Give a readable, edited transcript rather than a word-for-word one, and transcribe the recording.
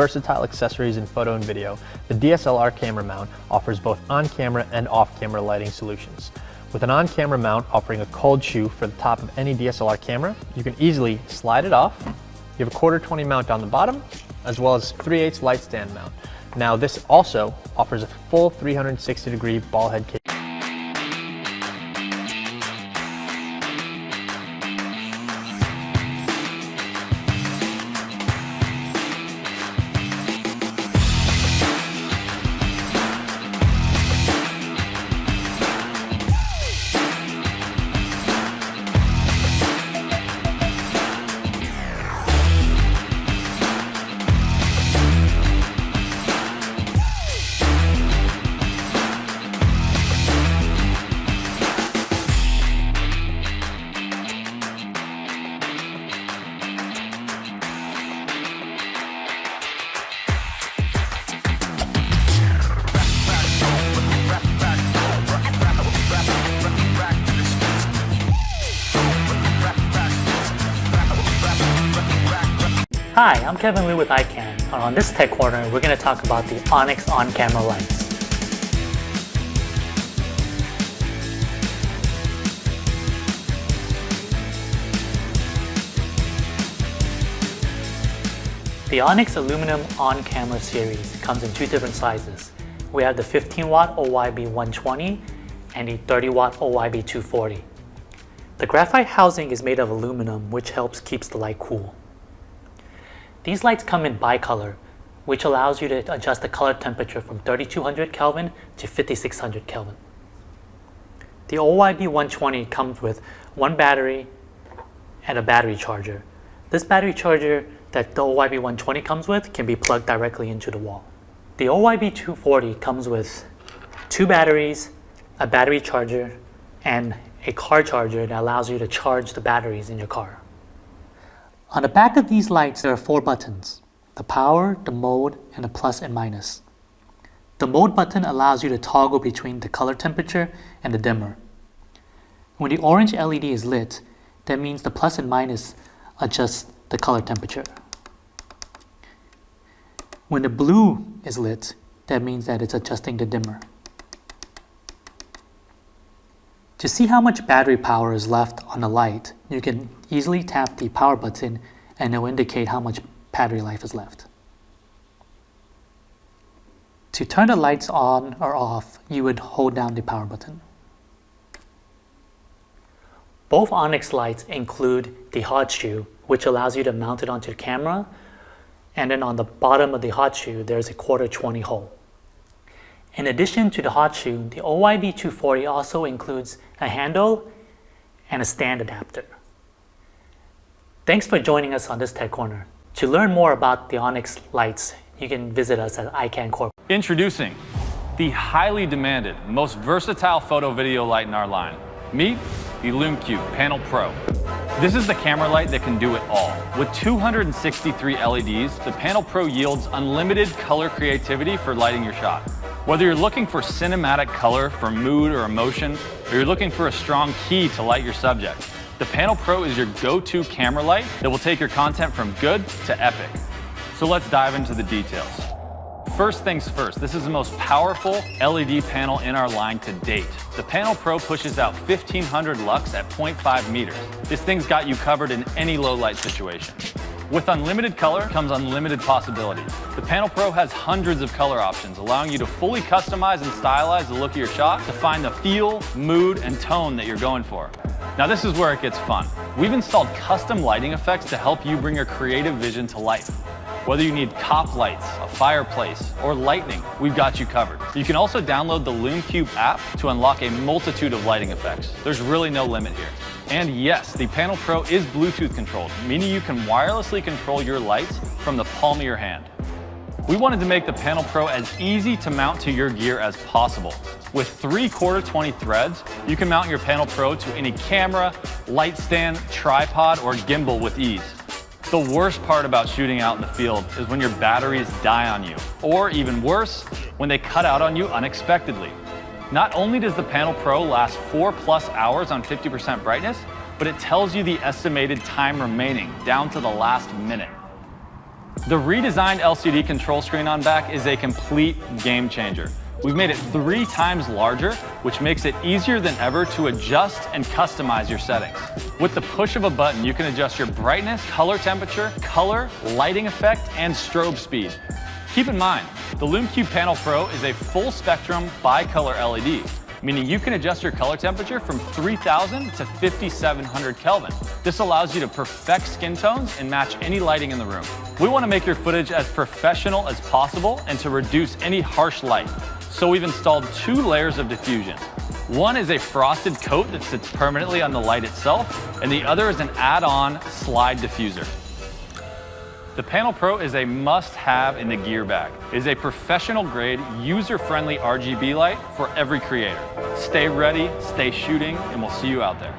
versatile accessories in photo and video, the DSLR camera mount offers both on-camera and off-camera lighting solutions. With an on-camera mount offering a cold shoe for the top of any DSLR camera, you can easily slide it off. You have a 1/4-20 mount on the bottom, as well as 3/8 light stand mount. Now this also offers a full 360-degree ball head case. Hi, I'm Kevin Liu with Ikan, and on this Tech Corner, we're going to talk about the Onyx on-camera lights. The Onyx aluminum on-camera series comes in two different sizes. We have the 15-watt OYB 120 and the 30-watt OYB 240. The graphite housing is made of aluminum, which helps keep the light cool. These lights come in bicolor, which allows you to adjust the color temperature from 3200 Kelvin to 5600 Kelvin. The OYB 120 comes with one battery and a battery charger. This battery charger that the OYB 120 comes with can be plugged directly into the wall. The OYB 240 comes with two batteries, a battery charger, and a car charger that allows you to charge the batteries in your car. On the back of these lights, there are 4 buttons: the power, the mode, and the plus and minus. The mode button allows you to toggle between the color temperature and the dimmer. When the orange LED is lit, that means the plus and minus adjusts the color temperature. When the blue is lit, that means that it's adjusting the dimmer. To see how much battery power is left on the light, you can easily tap the power button and it will indicate how much battery life is left. To turn the lights on or off, you would hold down the power button. Both Onyx lights include the hot shoe, which allows you to mount it onto the camera, and then on the bottom of the hot shoe, there's a 1/4-20 hole. In addition to the hot shoe, the OYB 240 also includes a handle and a stand adapter. Thanks for joining us on this Tech Corner. To learn more about the Onyx lights, you can visit us at Ikan Corp. Introducing the highly demanded, most versatile photo video light in our line. Meet the Lume Cube Panel Pro. This is the camera light that can do it all. With 263 LEDs, the Panel Pro yields unlimited color creativity for lighting your shot. Whether you're looking for cinematic color for mood or emotion, or you're looking for a strong key to light your subject, the Panel Pro is your go-to camera light that will take your content from good to epic. So let's dive into the details. First things first, this is the most powerful LED panel in our line to date. The Panel Pro pushes out 1500 lux at 0.5 meters. This thing's got you covered in any low light situation. With unlimited color comes unlimited possibilities. The Panel Pro has hundreds of color options, allowing you to fully customize and stylize the look of your shot to find the feel, mood, and tone that you're going for. Now this is where it gets fun. We've installed custom lighting effects to help you bring your creative vision to life. Whether you need cop lights, a fireplace, or lightning, we've got you covered. You can also download the Lume Cube app to unlock a multitude of lighting effects. There's really no limit here. And yes, the Panel Pro is Bluetooth controlled, meaning you can wirelessly control your lights from the palm of your hand. We wanted to make the Panel Pro as easy to mount to your gear as possible. With 3/4-20 threads, you can mount your Panel Pro to any camera, light stand, tripod, or gimbal with ease. The worst part about shooting out in the field is when your batteries die on you, or even worse, when they cut out on you unexpectedly. Not only does the Panel Pro last 4+ hours on 50% brightness, but it tells you the estimated time remaining down to the last minute. The redesigned LCD control screen on back is a complete game changer. We've made it 3 times larger, which makes it easier than ever to adjust and customize your settings. With the push of a button, you can adjust your brightness, color temperature, color, lighting effect, and strobe speed. Keep in mind, the Lume Cube Panel Pro is a full spectrum bi-color LED, meaning you can adjust your color temperature from 3000 to 5700 Kelvin. This allows you to perfect skin tones and match any lighting in the room. We want to make your footage as professional as possible and to reduce any harsh light. So we've installed 2 layers of diffusion. One is a frosted coat that sits permanently on the light itself, and the other is an add-on slide diffuser. The Panel Pro is a must-have in the gear bag. It is a professional-grade, user-friendly RGB light for every creator. Stay ready, stay shooting, and we'll see you out there.